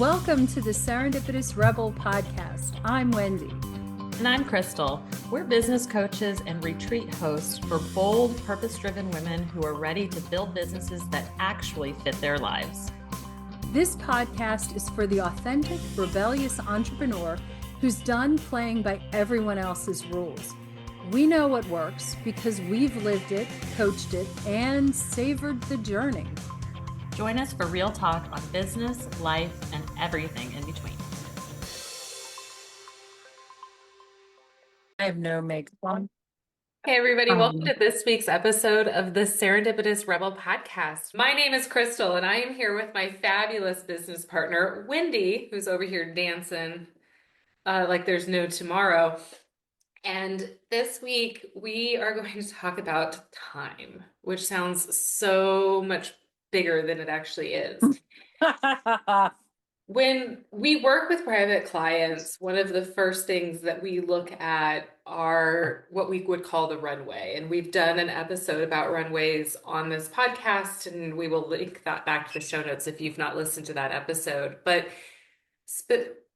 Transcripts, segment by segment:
Welcome to the Serendipitous Rebel podcast. I'm Wendy. And I'm Krystal. We're business coaches and retreat hosts for bold, purpose-driven women who are ready to build businesses that actually fit their lives. This podcast is for the authentic, rebellious entrepreneur who's done playing by everyone else's rules. We know what works because we've lived it, coached it, and savored the journey. Join us for real talk on business, life, and everything in between. I have no makeup on. Hey everybody, welcome to this week's episode of the Serendipitous Rebel podcast. My name is Krystal and I am here with my fabulous business partner, Wendy, who's over here dancing like there's no tomorrow. And this week we are going to talk about time, which sounds so much bigger than it actually is. When we work with private clients, one of the first things that we look at are what we would call the runway. And we've done an episode about runways on this podcast, and we will link that back to the show notes if you've not listened to that episode. But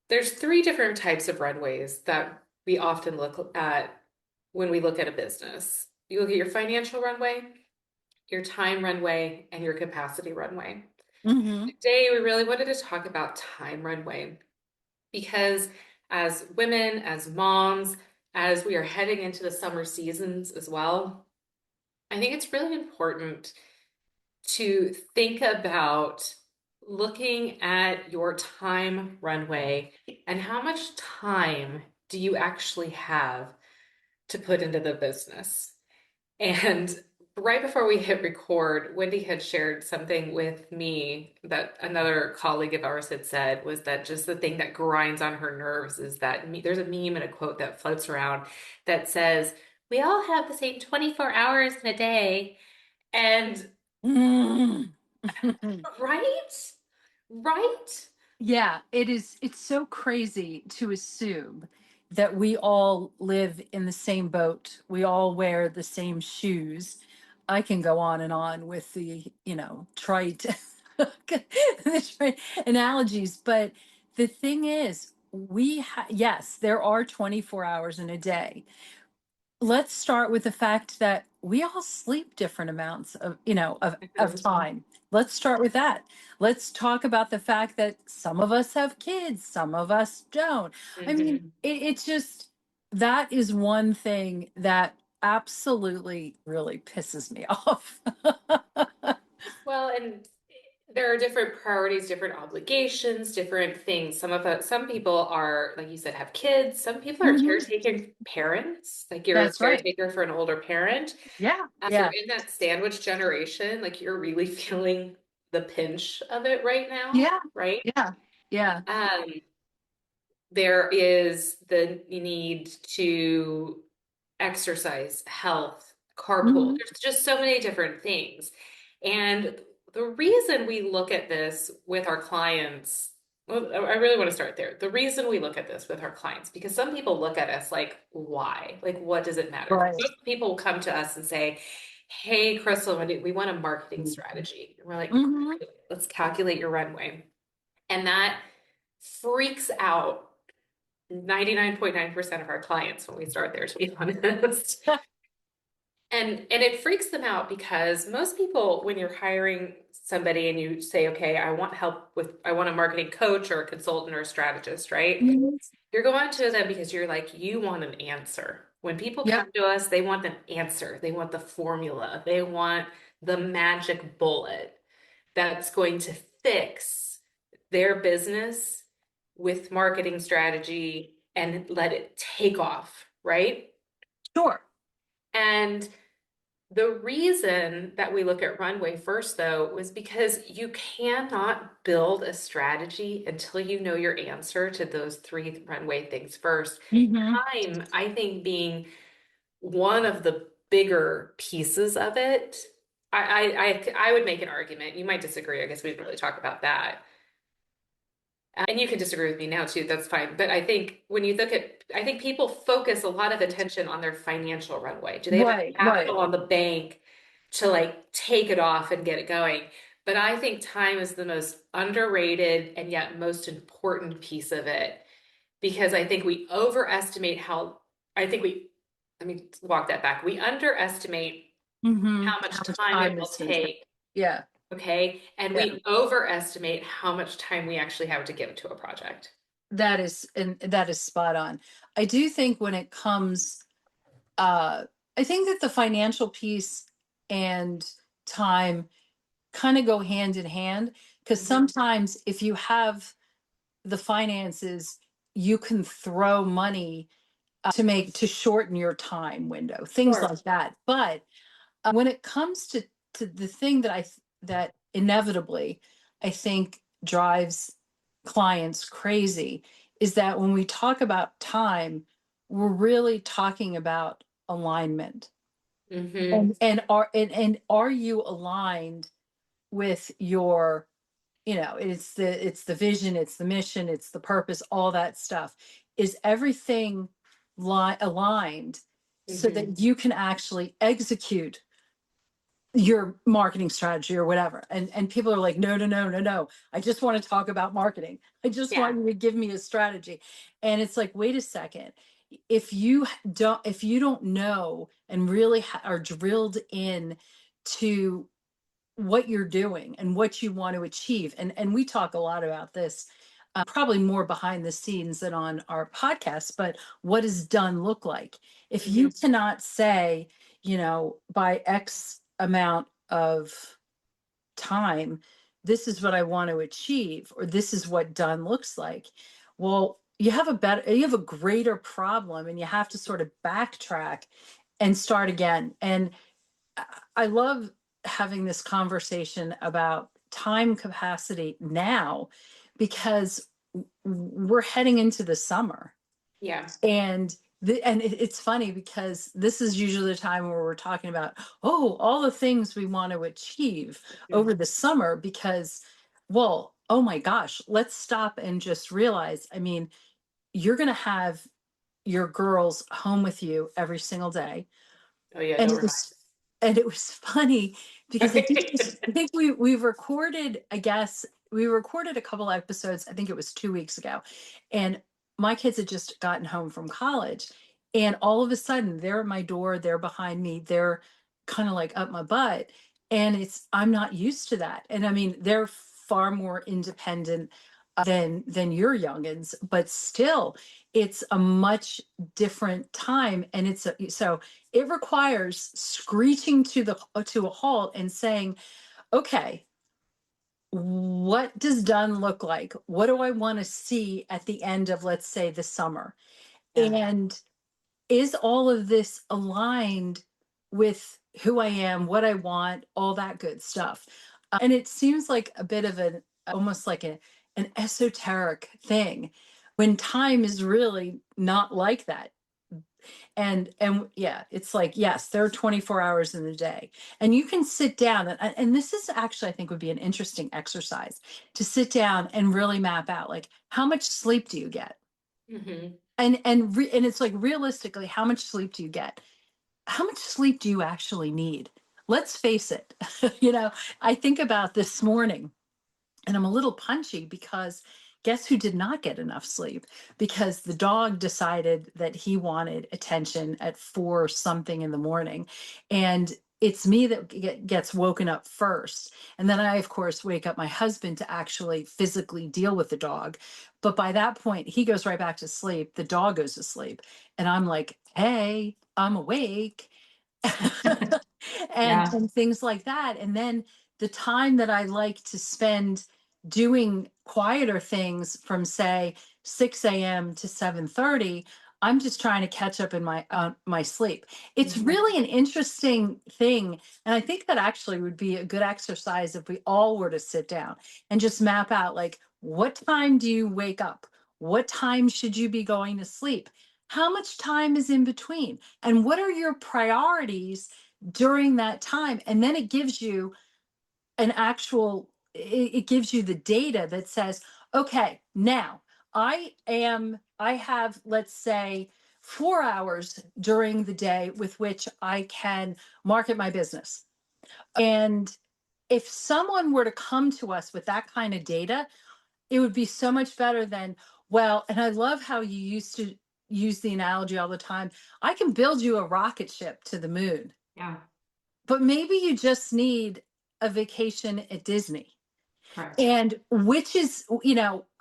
there's three different types of runways that we often look at when we look at a business. You look at your financial runway, your time runway, and your capacity runway. Mm-hmm. Today, we really wanted to talk about time runway because as women, as moms, as we are heading into the summer seasons as well, I think it's really important to think about looking at your time runway and how much time do you actually have to put into the business. And right before we hit record, Wendy had shared something with me that another colleague of ours had said was that just the thing that grinds on her nerves is that there's a meme and a quote that floats around that says, we all have the same 24 hours in a day. And right? Yeah, it's so crazy to assume that we all live in the same boat. We all wear the same shoes. I can go on with the, trite, the trite analogies, but the thing is, yes, there are 24 hours in a day. Let's start with the fact that we all sleep different amounts of time. Let's start with that. Let's talk about the fact that some of us have kids, some of us don't. I mean, it's just, that is one thing that absolutely really pisses me off. Well, and there are different priorities, different obligations, different things. Some people are, like you said, have kids. Some people are Mhm. caretaking parents, like you're a That's right. caretaker for an older parent. Yeah. If Yeah. you're in that sandwich generation, like you're really feeling the pinch of it right now, Yeah. right? Yeah. Yeah. There is the need to exercise, health, carpool. Mhm. There's just so many different things. And the reason we look at this with our clients, well, I really want to start there. The reason we look at this with our clients, because some people look at us like, why? Like, what does it matter? Right. Most people will come to us and say, hey, Krystal, we want a marketing strategy. And we're like, Mhm. let's calculate your runway. And that freaks out 99.9% of our clients when we start there, to be honest. And it freaks them out because most people, when you're hiring somebody and you say, okay, I want a marketing coach or a consultant or a strategist, right? Mhm. You're going to them because you're like, you want an answer. When people Yeah. come to us, they want an answer. They want the formula. They want the magic bullet that's going to fix their business with marketing strategy and let it take off, right? Sure. And the reason that we look at Runway first, though, was because you cannot build a strategy until you know your answer to those three Runway things first. Mhm. Time, I think, being one of the bigger pieces of it. I would make an argument. You might disagree. I guess we'd really talk about that. And you can disagree with me now too, that's fine. But I think when you look at, I think people focus a lot of attention on their financial runway. Do they have Right. capital on the bank to like take it off and get it going? But I think time is the most underrated and yet most important piece of it because I think we overestimate how, I think we, let me walk that back. We underestimate how How much much time it time will is going to take? take, Yeah. okay? And Yeah. we overestimate how much time we actually have to give to a project. That is spot on. I do think when it comes, uh, I think that the financial piece and time kind of go hand in hand, because Mhm. sometimes if you have the finances, you can throw money to shorten your time window, things Sure. like that. But when it comes to the thing that inevitably I think drives clients crazy is that when we talk about time, we're really talking about alignment. Hmm. And are you aligned with your, it's the vision, it's the mission, it's the purpose, all that stuff. Is everything aligned so Hmm. that you can actually execute your marketing strategy or whatever? And people are like, no, no, no, no, no, I just want to talk about marketing, I just Yeah. want you to give me a strategy. And it's like, wait a second, if you don't know and really are drilled in to what you're doing and what you want to achieve, and we talk a lot about this, probably more behind the scenes than on our podcast, but what does done look like? If you Hmm. cannot say, by X amount of time, this is what I want to achieve, or this is what done looks like, well, you have a greater problem, and you have to sort of backtrack and start again. And I love having this conversation about time capacity now, because we're heading into the summer. Yeah. And it's funny because this is usually the time where we're talking about, oh, all the things we want to achieve Mhm. over the summer, because, well, oh my gosh, let's stop and just realize, I mean, you're going to have your girls home with you every single day. Oh yeah, And don't it remind was and it was funny because me. I think we recorded, I guess we recorded a couple episodes, I think it was 2 weeks ago. And my kids had just gotten home from college. And all of a sudden they're at my door, they're behind me, they're kind of like up my butt. And I'm not used to that. And I mean, they're far more independent than your youngins, but still it's a much different time. And so it requires screeching to a halt and saying, okay, what does done look like? What do I want to see at the end of, let's say, the summer? Yeah. And is all of this aligned with who I am, what I want, all that good stuff? And it seems like a bit of almost like an esoteric thing, when time is really not like that. And yeah, it's like, yes, there are 24 hours in the day, and you can sit down, and this is actually, I think, would be an interesting exercise to sit down and really map out, like, how much sleep do you get? Hmm. And it's like, realistically, how much sleep do you get? How much sleep do you actually need? Let's face it. I think about this morning, and I'm a little punchy because guess who did not get enough sleep? Because the dog decided that he wanted attention at 4 something in the morning. And it's me that gets woken up first. And then I, of course, wake up my husband to actually physically deal with the dog. But by that point, he goes right back to sleep. The dog goes to sleep. And I'm like, hey, I'm awake. and Yeah. and things like that. And then the time that I like to spend doing quieter things from, say, 6 a.m. to 7:30, I'm just trying to catch up in my sleep. It's Hmm. really an interesting thing, and I think that actually would be a good exercise if we all were to sit down and just map out, like, what time do you wake up? What time should you be going to sleep? How much time is in between? And what are your priorities during that time? And then it gives you it gives you the data that says, okay, now I have, let's say, 4 hours during the day with which I can market my business. And if someone were to come to us with that kind of data, it would be so much better than, well, and I love how you used to use the analogy all the time. I can build you a rocket ship to the moon, Yeah, but maybe you just need a vacation at Disney. correct. And which is,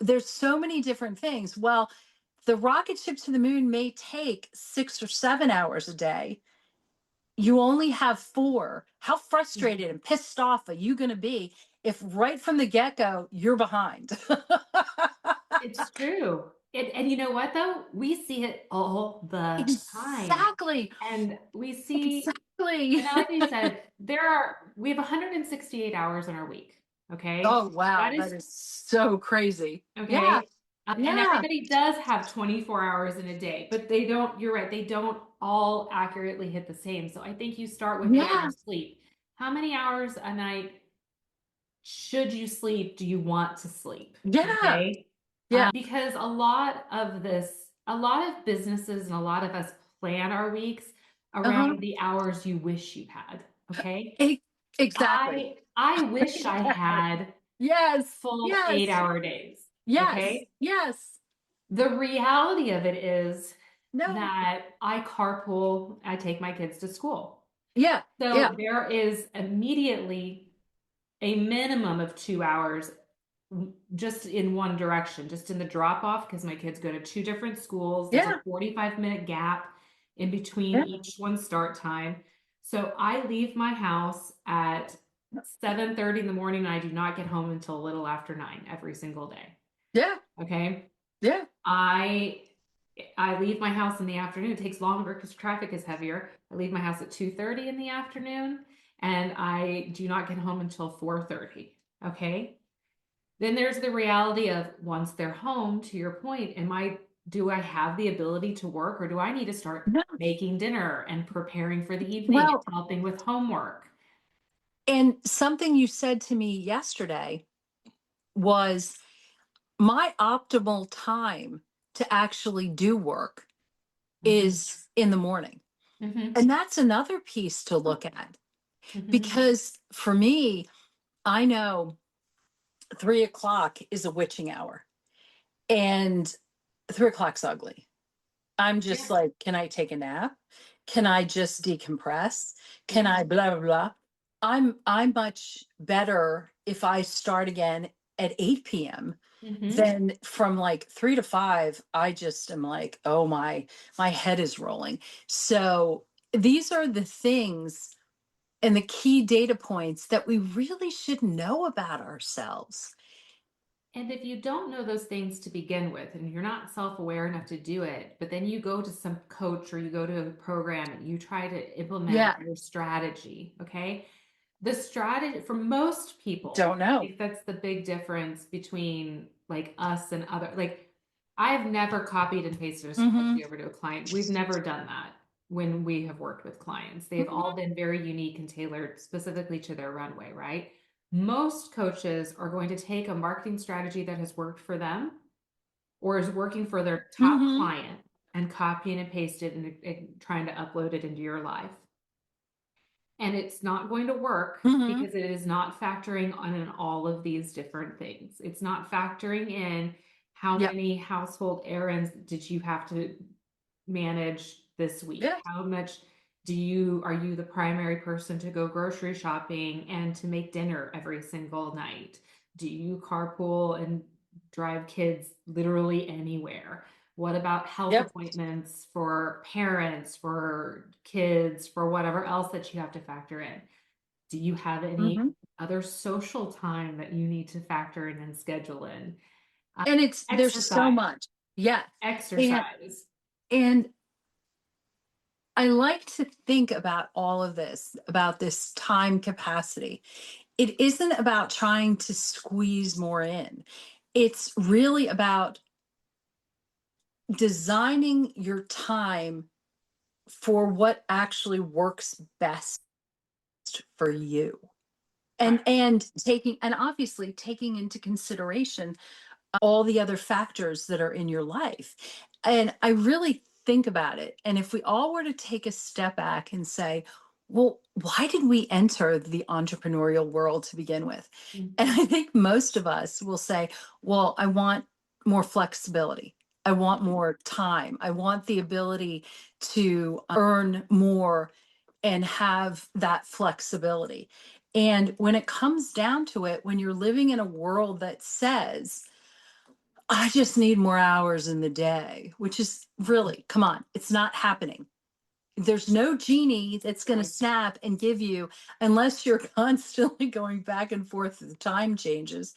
there's so many different things. Well, the rocket ship to the moon may take 6 or 7 hours a day. You only have 4. How frustrated and pissed off are you going to be if right from the get go you're behind? It's true. And you know what though? We see it all the time. Exactly. And we see, Exactly. and like you said, we have 168 hours in our week. Okay. Oh, wow. That That is is so crazy. Yeah. okay. And Yeah. everybody does have 24 hours in a day, but they don't, you're right, they don't all accurately hit the same. So I think you start with the Yeah. hours sleep. How many hours a night should you sleep? Do you want to sleep? Yeah. Okay. Yeah. Because a lot of businesses and a lot of us plan our weeks Uh-huh. around the hours you wish you had. Okay. E- Exactly. I wish I Exactly. had Yes. full Yes. 8 hour days. Yes. Okay. Yes. The reality of it is No. that I carpool, I take my kids to school. Yeah. Yeah. So there is immediately a minimum of 2 hours just in one direction, just in the drop off, because my kids go to two different schools. There's a Yeah. 45-minute gap in between Yeah. each one's start time. So I leave my house at 7:30 in the morning and I do not get home until a little after 9 every single day. Yeah. Okay. Yeah. I I leave my house in the afternoon. It takes longer because traffic is heavier. I leave my house at 2:30 in the afternoon and I do not get home until 4:30. Okay. Then there's the reality of once they're home, to your point, do I have the ability to work or do I need to start No. making dinner and preparing for the evening Well, and helping with homework? and something you said to me yesterday was my optimal time to actually do work Mm-hmm. is in the morning. Mm-hmm. And that's another piece to look at Mm-hmm. because for me, I know 3 o'clock is a witching hour and 3 o'clock's ugly. I'm just Yeah. like, can I take a nap? Can I just decompress? Can Yeah. I blah blah blah? I'm much better if I start again at 8 p.m. Mm-hmm. Then from like 3 to 5, I just am like, oh my head is rolling. So these are the things and the key data points that we really should know about ourselves. And if you don't know those things to begin with, and you're not self aware enough to do it, but then you go to some coach or you go to a program and you try to implement Yeah, your strategy, okay? The strategy for most people, don't I know. think that's the big difference between like us and other, like I've never copied and pasted a Hmm. strategy over to a client. We've never done that when we have worked with clients. They've all Hmm. been very unique and tailored specifically to their runway, right? Most coaches are going to take a marketing strategy that has worked for them or is working for their top Hmm. client and copying and paste it and trying to upload it into your life. And it's not going to work Hmm. because it is not factoring on in all of these different things. It's not factoring in how Yep. many household errands did you have to manage this week? Yeah. How much are you the primary person to go grocery shopping and to make dinner every single night? Do you carpool and drive kids literally anywhere? What about health Yep. appointments for parents, for kids, for whatever else that you have to factor in? Do you have any Hmm. other social time that you need to factor in and schedule in? Uh, And there's so exercise, much. Yeah. And exercise. and I like to think about all of this, about this time capacity. It isn't about trying to squeeze more in. It's really about designing your time for what actually works best for you. And taking and obviously taking into consideration all the other factors that are in your life. And I really think about it. And if we all were to take a step back and say, well, why did we enter the entrepreneurial world to begin with? And Mhm. I think most of us will say, well, I want more flexibility. I want more time. I want the ability to earn more and have that flexibility. And when it comes down to it, when you're living in a world that says, I just need more hours in the day, which is really, come on, it's not happening. There's no genie that's going to Right. snap and give you, unless you're constantly going back and forth the time changes,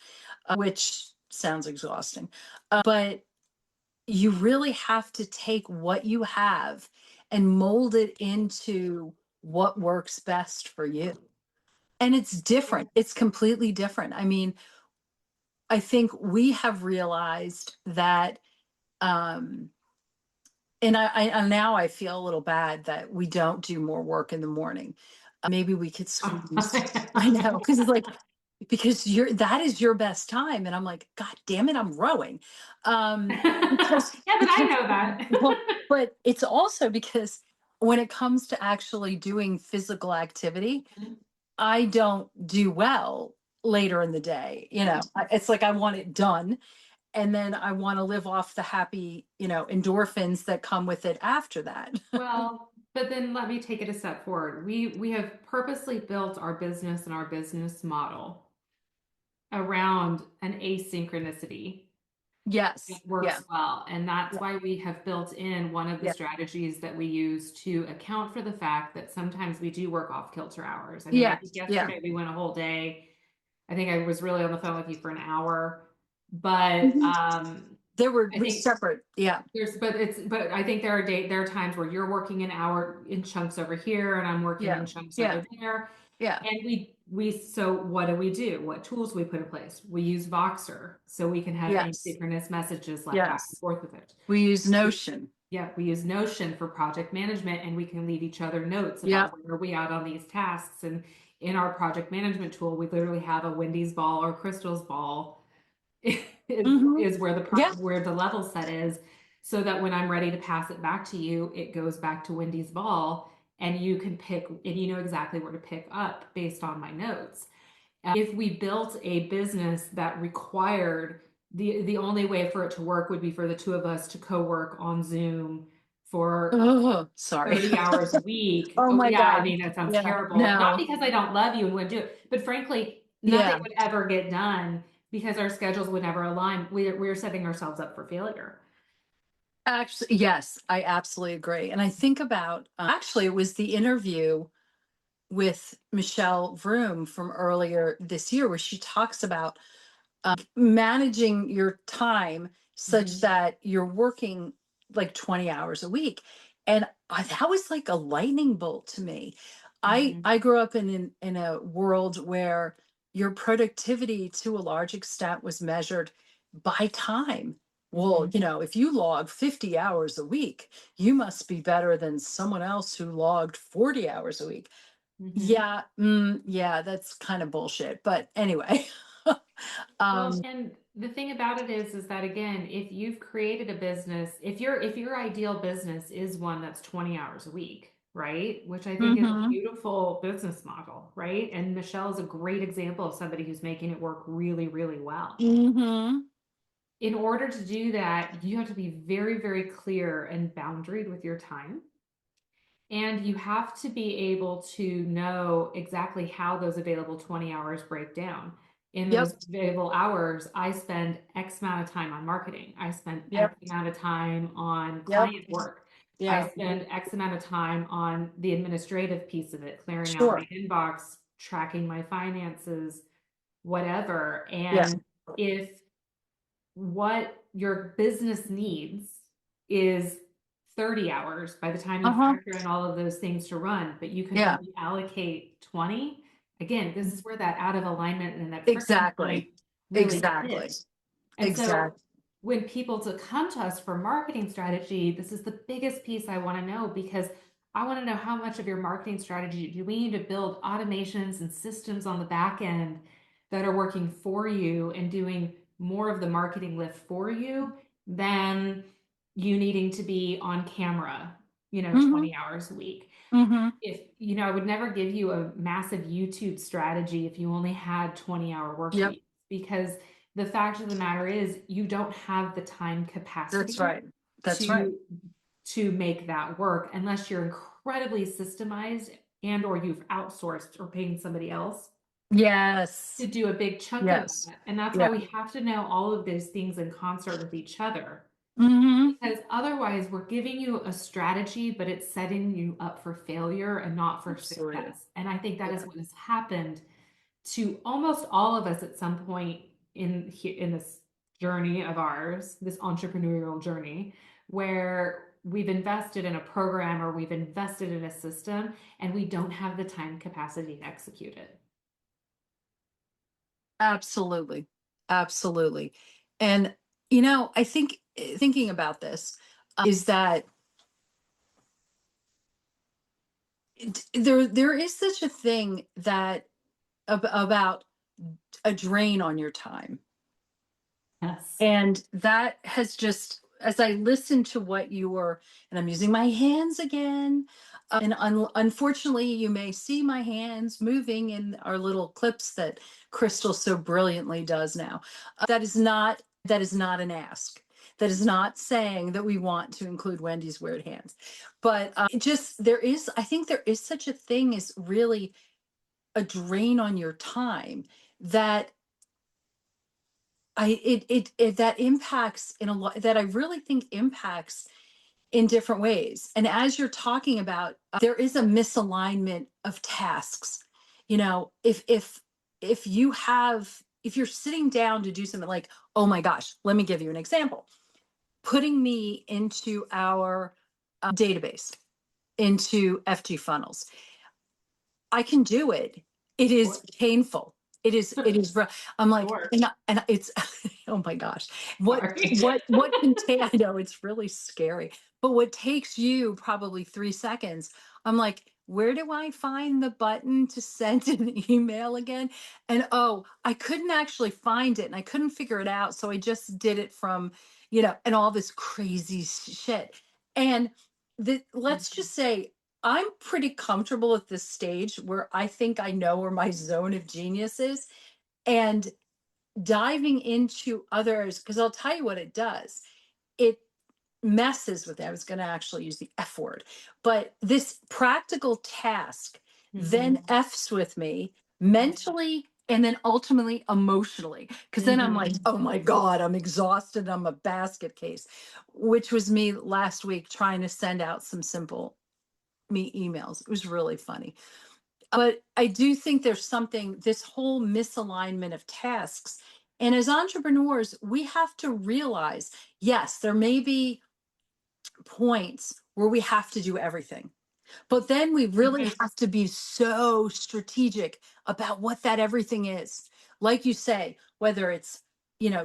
which sounds exhausting. But you really have to take what you have and mold it into what works best for you. And it's different. It's completely different. I mean, I think we have realized that um and I now I feel a little bad that we don't do more work in the morning. Maybe we could squeeze. I know, because it's like, because you're that is your best time, and I'm like, God damn it, I'm rowing. Yeah, Because but I know that. well, but it's also because when it comes to actually doing physical activity, I don't do well later in the day. Yeah. It's like I want it done, and then I want to live off the happy, endorphins that come with it after that. Well, but then let me take it a step forward. We have purposely built our business and our business model around an asynchronicity that Yes. Yeah. works well. And that's Yeah. why we have built in one of the Yeah. strategies that we use to account for the fact that sometimes we do work off kilter hours. I mean, I Yeah. think Yeah. yesterday we went a whole day. I think I was really on the phone with you for an hour, but Mhm. They were I think separate. Yeah. but I think there are times where you're working an hour in chunks over here and I'm working Yeah. in chunks Yeah. over there. Yeah. And so what do we do? What tools we put in place? We use Voxer so we can have Yes. asynchronous messages like back and Yes. forth with it. We use Notion. Yeah, we use Notion for project management and we can leave each other notes about Yep. where are we at on these tasks. And in our project management tool, we literally have a Wendy's ball or Krystal's ball Hmm. is where Yeah. where the level set is, so that when I'm ready to pass it back to you, it goes back to Wendy's ball and you can pick and you know exactly where to pick up based on my notes. If we built a business that required the only way for it to work would be for the two of us to co-work on Zoom for Oh, sorry. 30 hours a week. Oh Oh my yeah, I God. mean that sounds Yeah. terrible. Not No. because I don't love you and wouldn't do it, but frankly, nothing Yeah. would ever get done because our schedules would never align. We're setting ourselves up for failure. Actually, yes, I absolutely agree. And I think about actually, it was the interview with Michelle Vroom from earlier this year where she talks about managing your time such Mhm. that you're working like 20 hours a week. And that was like a lightning bolt to me. Mhm. I grew up in a world where your productivity to a large extent was measured by time. Well, Mhm. if you log 50 hours a week, you must be better than someone else who logged 40 hours a week. Mhm. Yeah, yeah, that's kind of bullshit. But anyway, Well, um, and the thing about it is that again, if you've created a business, if your ideal business is one that's 20 hours a week, right? Which I think is a mhm. beautiful business model, right? And Michelle is a great example of somebody who's making it work really, really well. Mhm. In order to do that, you have to be very, very clear and boundaried with your time. And you have to be able to know exactly how those available 20 hours break down. In Yep. those available hours, I spend X amount of time on marketing. I spend X Yep. amount of time on Yep. client work. I Yeah. spend X amount of time on the administrative piece of it, clearing out my Sure. inbox, tracking my finances, whatever. Yeah. And if what your business needs is 30 hours by the time you Uh-huh. factor in all of those things to run, but you can Yeah. only allocate 20. Again, this is where that out of alignment and that friction point Exactly. really Exactly. hits. And so Exactly. when people to come to us for marketing strategy, this is the biggest piece I want to know, because I want to know how much of your marketing strategy do we need to build automations and systems on the back end that are working for you and doing more of the marketing lift for you than you needing to be on camera, Hmm. 20 hours a week. Mm-hmm. If, you know, I would never give you a massive YouTube strategy if you only had 20-hour work Yep. weeks, because the fact of the matter is you don't have the time That's capacity right. That's right. to make that work unless you're incredibly systemized and or you've outsourced or paying somebody else Yes. to do a big chunk of Yes. that. And that's why Yeah. we have to know all of those things in concert with each other. Mm-hmm. Because otherwise, we're giving you a strategy, but it's setting you up for failure and not for Absolutely. success. And I think that is Yeah. what has happened to almost all of us at some point in this journey of ours, this entrepreneurial journey, where we've invested in a program or we've invested in a system and we don't have the time capacity to execute it. Absolutely. Absolutely. And, I think thinking about this is that there is such a thing that about a drain on your time. Yes. And that has just, as I listen to what you were, and I'm using my hands again. And unfortunately, you may see my hands moving in our little clips that Krystal so brilliantly does now. That is not an ask. That is not saying that we want to include Wendy's weird hands. But it just, I think there is such a thing as really a drain on your time that that impacts in a lot, that I really think impacts in different ways. And as you're talking about, there is a misalignment of tasks. If you're sitting down to do something like, oh my gosh, let me give you an example. Putting me into our database, into FG funnels. I can do it. It is Sure. painful. It is I'm like, Sure. and it's oh my gosh. What Sorry. what can take, I know it's really scary, but what takes you probably 3 seconds, I'm like, where do I find the button to send an email again? And oh, I couldn't actually find it and I couldn't figure it out. So I just did it from, and all this crazy shit. And let's just say I'm pretty comfortable at this stage where I think I know where my zone of genius is, and diving into others, because I'll tell you what it does. It messes with it. I was going to actually use the F word, but this practical task then Mhm. F's with me mentally and then ultimately emotionally. Because then I'm like, Mhm. oh my God, I'm exhausted. I'm a basket case, which was me last week trying to send out some simple me emails. It was really funny. But I do think there's something, this whole misalignment of tasks. And as entrepreneurs, we have to realize, yes, there may be points where we have to do everything. But then we really have to be so strategic about what that everything is. Like you say, whether it's,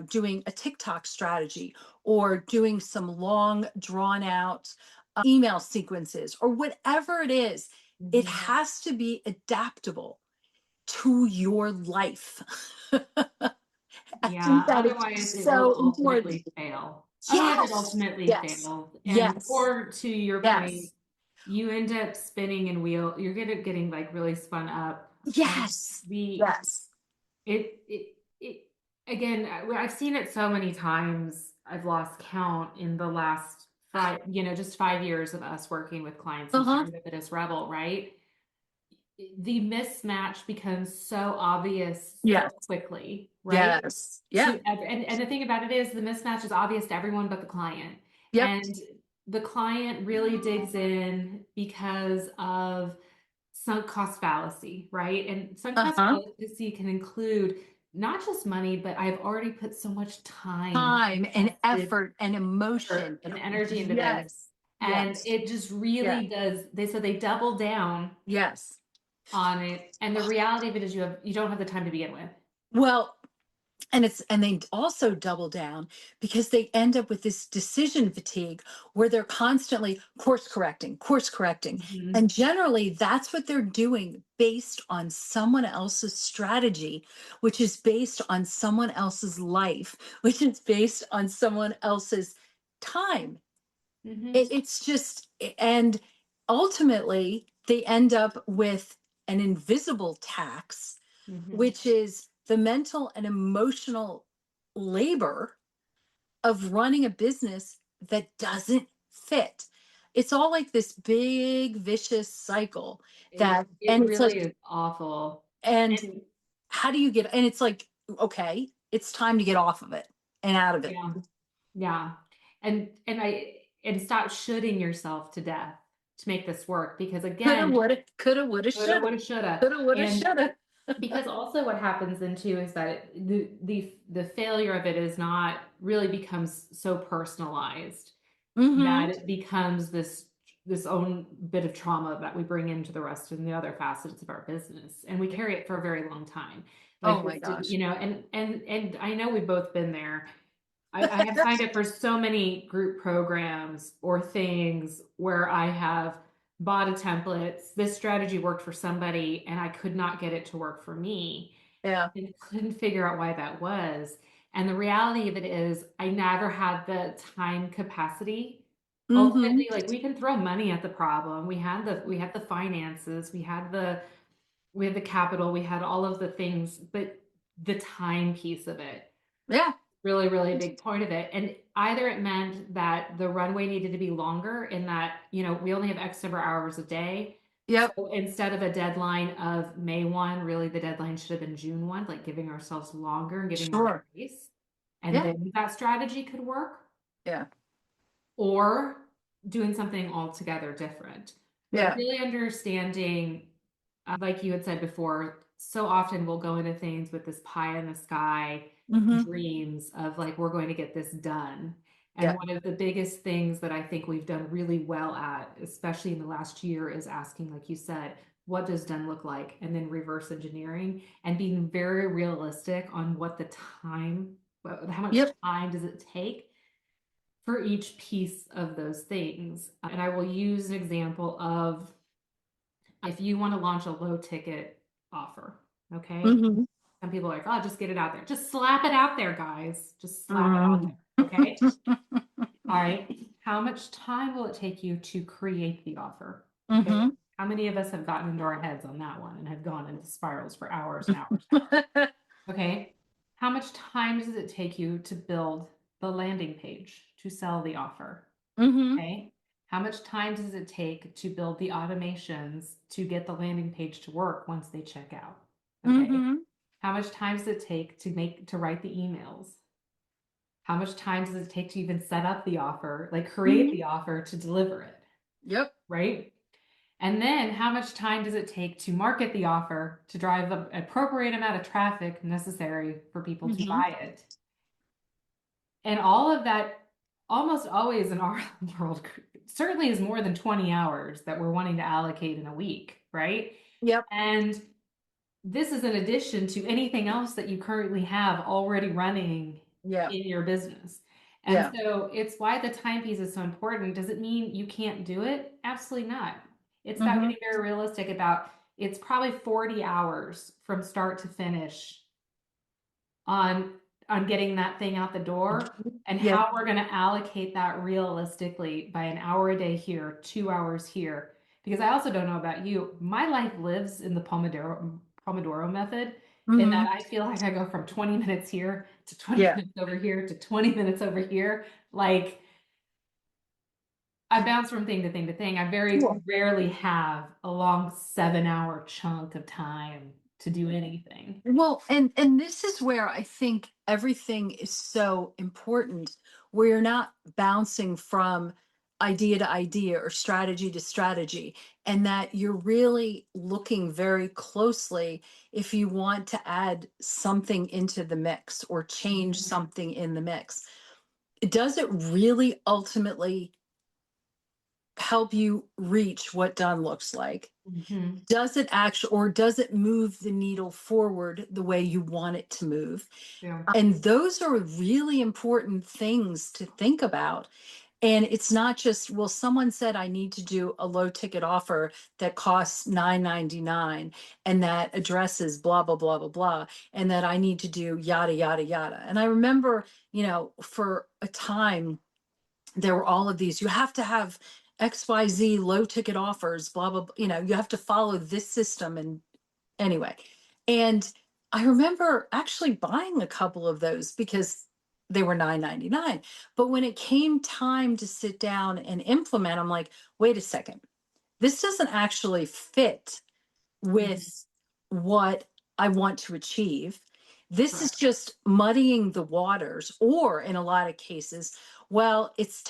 doing a TikTok strategy or doing some long, drawn out email sequences or whatever it is, it Mhm. has to be adaptable to your life. I Yeah, think that is otherwise it will so important. ultimately fail. Otherwise it Yes. ultimately Yes. fails. And Yes. or to your point, Yes. you end up spinning and you're good at getting like really spun up. And Yes. the Yes. it again, I've seen it so many times. I've lost count in the last five, just 5 years of us working with clients and Uh-huh. starting with it as Rebel, right? The mismatch becomes so obvious so Yes. quickly, right? Yes. Yep. And the thing about it is the mismatch is obvious to everyone but the client. Yep. And the client really digs in because of sunk cost fallacy, right? And sunk cost Uh-huh. fallacy can include not just money, but I've already put so much time Time and invested, effort and emotion. effort, and energy into this. Yes. And Yes. it just Yeah. really does. They double down Yes. on it. And the reality of it is you don't have the time to begin with. Well, and they also double down because they end up with this decision fatigue where they're constantly course correcting. Mhm. And generally that's what they're doing based on someone else's strategy, which is based on someone else's life, which is based on someone else's time. Mhm. It's just, and ultimately they end up with an invisible tax, Mhm. which is the mental and emotional labor of running a business that doesn't fit. It's all like this big vicious cycle that, It and it's like, really is awful. and And how do you get, and it's like, okay, it's time to get off of it and out of it. yeah, yeah. And stop shooting yourself to death to make this work because Coulda, again, woulda, coulda, woulda, coulda, shoulda. woulda, shoulda. Coulda, woulda, And shoulda. because also what happens then too is that the failure of it is not really becomes so personalized that Mm-hmm. it becomes this own bit of trauma that we bring into the rest of the other facets of our business and we carry it for a very long time Oh like my this did gosh. and I know we've both been there. I have signed up for so many group programs or things where I have bought a template. This strategy worked for somebody and I could not get it to work for me Yeah. and couldn't figure out why that was. And the reality of it is, I never had the time capacity. Mm-hmm. Ultimately, like we can throw money at the problem. We had the finances, we had the capital, we had all of the things, but the time piece of it Yeah. really, really big part of it. And either it meant that the runway needed to be longer in that, we only have X number of hours a day. Yep. So instead of a deadline of May 1, really the deadline should have been June 1, like giving ourselves longer and giving more Sure. grace. And Yeah. then that strategy could work, Yeah. or doing something altogether different. But Yeah. really understanding, like you had said before, so often we'll go into things with this pie in the sky Mm-hmm. dreams of like, we're going to get this done. And Yeah. one of the biggest things that I think we've done really well at, especially in the last year, is asking, like you said, what does done look like? And then reverse engineering and being very realistic on what the time, how much Yep. time does it take for each piece of those things. And I will use an example of if you want to launch a low ticket offer, okay? Mm-hmm. Some people are like, oh, just get it out there. Just slap it out there, guys. Just slap it out Mm-hmm. there, okay? All right. How much time will it take you to create the offer? Okay. Mm-hmm. How many of us have gotten into our heads on that one and have gone into spirals for hours and hours and hours? Okay. How much time does it take you to build the landing page to sell the offer? Mm-hmm. Okay. How much time does it take to build the automations to get the landing page to work once they check out? Okay. Mm-hmm. How much time does it take to write the emails? How much time does it take to even set up the offer, like create Mm-hmm. the offer to deliver it, Yep. right? And then how much time does it take to market the offer to drive the appropriate amount of traffic necessary for people to Mm-hmm. buy it? And all of that almost always in our world certainly is more than 20 hours that we're wanting to allocate in a week, right? Yep. And this is in addition to anything else that you currently have already running Yeah. in your business. And Yeah. so it's why the timepiece is so important. Does it mean you can't do it? Absolutely not. It's about Mm-hmm. getting very realistic about it's probably 40 hours from start to finish on getting that thing out the door and Yep. how we're going to allocate that realistically by an hour a day here, 2 hours here. Because I also don't know about you, my life lives in the Pomodoro method in Mm-hmm. that I feel like I go from 20 minutes here to 20 Yeah. minutes over here to 20 minutes over here. Like I bounce from thing to thing to thing. I very Cool. rarely have a long 7 hour chunk of time to do anything. Well, and this is where I think everything is so important, where you're not bouncing from idea to idea or strategy to strategy, and that you're really looking very closely if you want to add something into the mix or change Mhm. something in the mix. Does it really ultimately help you reach what done looks like? Mhm. Does it actually, or does it move the needle forward the way you want it to move? Yeah. And those are really important things to think about. And it's not just, well, someone said I need to do a low ticket offer that costs $9.99 and that addresses blah, blah, blah, blah, blah, and that I need to do yada, yada, yada. And I remember, for a time, there were all of these, you have to have XYZ low ticket offers, blah, blah, blah, you have to follow this system. And anyway, and I remember actually buying a couple of those because they were $9.99. But when it came time to sit down and implement, I'm like, wait a second, this doesn't actually fit with what I want to achieve. This is Correct. just muddying the waters, or in a lot of cases, well, it's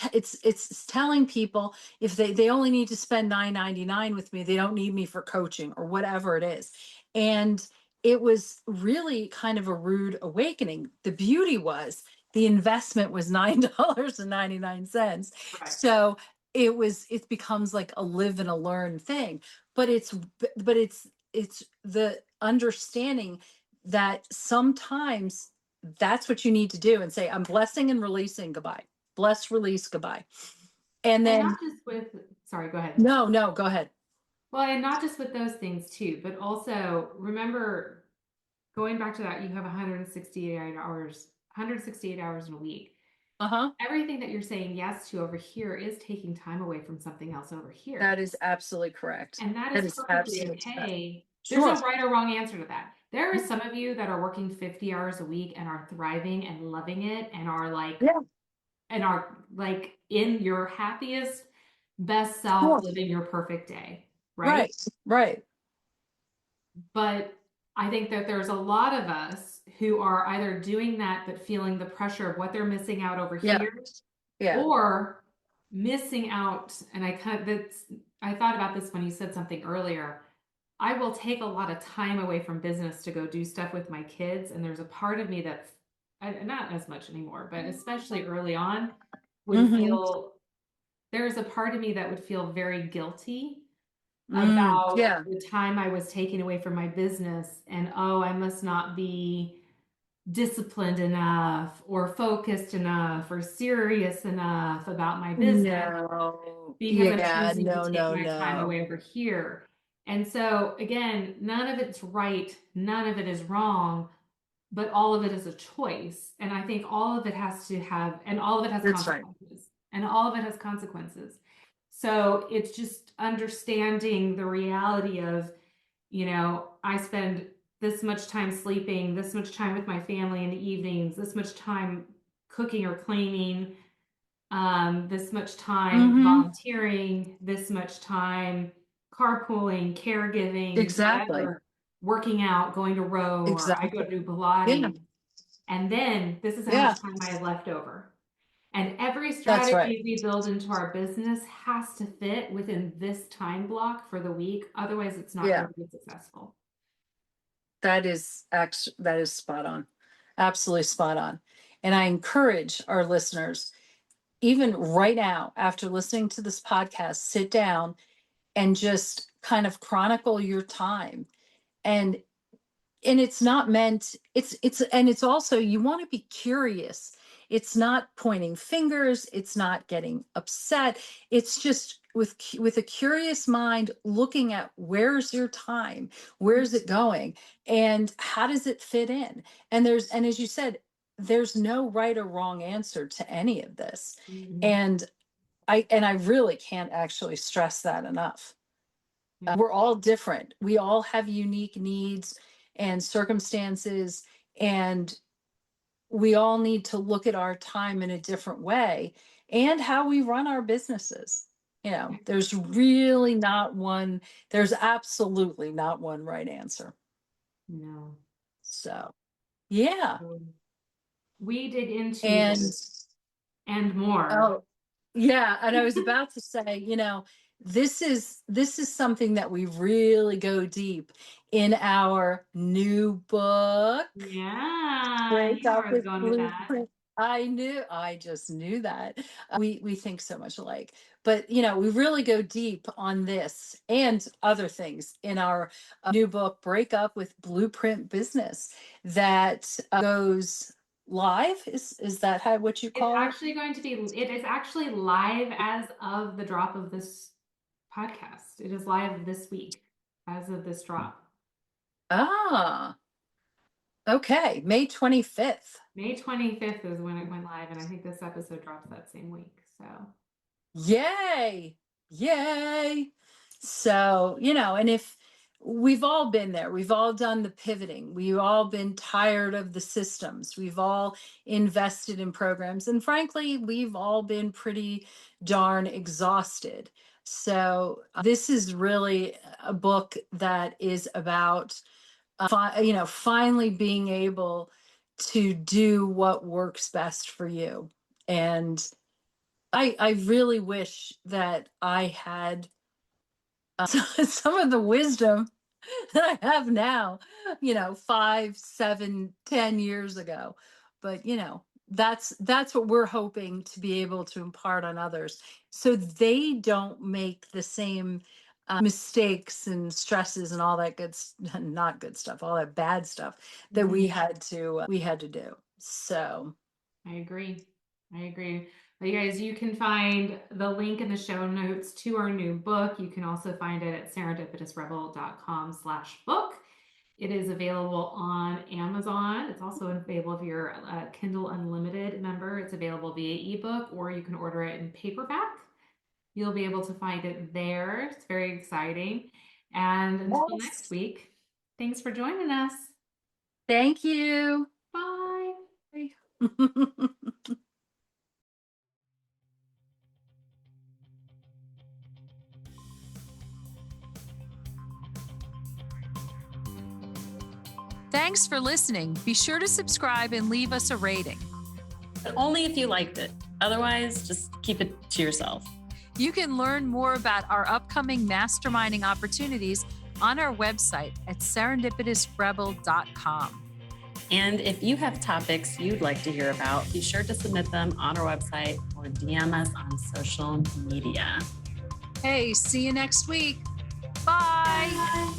telling people if they only need to spend $9.99 with me, they don't need me for coaching or whatever it is. And it was really kind of a rude awakening. The beauty was the investment was $9.99. Correct. So it becomes like a live and a learn thing. But it's the understanding that sometimes that's what you need to do, and say, I'm blessing and releasing, goodbye. Bless, release, goodbye. And And then not just with, sorry, go ahead. no, go ahead. Well, and not just with those things too, but also remember, going back to that, you have 168 hours in a week. Uh-huh. Everything that you're saying yes to over here is taking time away from something else over here. That is absolutely correct. And that That is is perfectly absolutely correct. okay. There's Sure. no right or wrong answer to that. There are some of you that are working 50 hours a week and are thriving and loving it and are like, Yeah. and are like in your happiest, best self, Sure. living your perfect day, right? Right. But I think that there's a lot of us who are either doing that but feeling the pressure of what they're missing out over Yeah. here, Yeah. or missing out. And I thought about this when you said something earlier. I will take a lot of time away from business to go do stuff with my kids, and there's a part of me that's not as much anymore, but especially early on, would feel there's a part of me that would feel very guilty about Yeah. the time I was taking away from my business, and oh, I must not be disciplined enough or focused enough or serious enough about my business No. because I'm Yeah. choosing to No, take no, my time no. away over here. And so again, none of it's right, none of it is wrong, but all of it is a choice. And I think all of it has to have, and all of it has That's right. consequences. And all of it has consequences. So it's just understanding the reality of, I spend this much time sleeping, this much time with my family in the evenings, this much time cooking or cleaning, this much time volunteering, this much time carpooling, caregiving, Exactly. whatever, working out, going to row, or I go Exactly. to do Yeah. Pilates. And then this is how Yeah. much time I have left over. And every That's right. strategy we build into our business has to fit within this time block for the week. Otherwise, it's not Yeah. going to be successful. That is spot on. Absolutely spot on. And I encourage our listeners, even right now, after listening to this podcast, sit down and just kind of chronicle your time. And it's not meant, it's also, you want to be curious. It's not pointing fingers, it's not getting upset. It's just with a curious mind, looking at where's your time, where's it going, and how does it fit in. And as you said, there's no right or wrong answer to any of this. Mhm. And I really can't actually stress that enough. We're all different. We all have unique needs and circumstances, and we all need to look at our time in a different way and how we run our businesses. There's really not one, there's absolutely not one right answer. No. So, yeah. We dig into And this and more. oh, yeah, and I was about to say, this is something that we really go deep in our new book, Yeah, Break you know where Up I was with going with that. Blueprint. I just knew that. We think so much alike. But we really go deep on this and other things in our new book, Break Up with Blueprint Business, that goes live. Is that what you It's call it? actually it is actually live as of the drop of this podcast. It is live this week as of this drop. Ah, okay. May 25th. May 25th is when it went live, and I think this episode drops that same week. So Yay. Yay. So, and if we've all been there, we've all done the pivoting, we've all been tired of the systems, we've all invested in programs, and frankly, we've all been pretty darn exhausted. So, this is really a book that is about, finally being able to do what works best for you. And I really wish that I had some of the wisdom that I have now, 5, 7, 10 years ago. But that's what we're hoping to be able to impart on others, so they don't make the same mistakes and stresses and all that not good stuff, all that bad stuff that we had to do. So I agree. I agree. Well, you guys, you can find the link in the show notes to our new book. You can also find it at serendipitousrebel.com/book. It is available on Amazon. It's also available if you're a Kindle Unlimited member. It's available via ebook, or you can order it in paperback. You'll be able to find it there. It's very exciting. And until next week, thanks for joining us. thank you. Bye. Thanks for listening. Be sure to subscribe and leave us a rating. But only if you liked it. Otherwise, just keep it to yourself. You can learn more about our upcoming masterminding opportunities on our website at serendipitousrebel.com. And if you have topics you'd like to hear about, be sure to submit them on our website or DM us on social media. Hey, see you next week. Bye. Bye.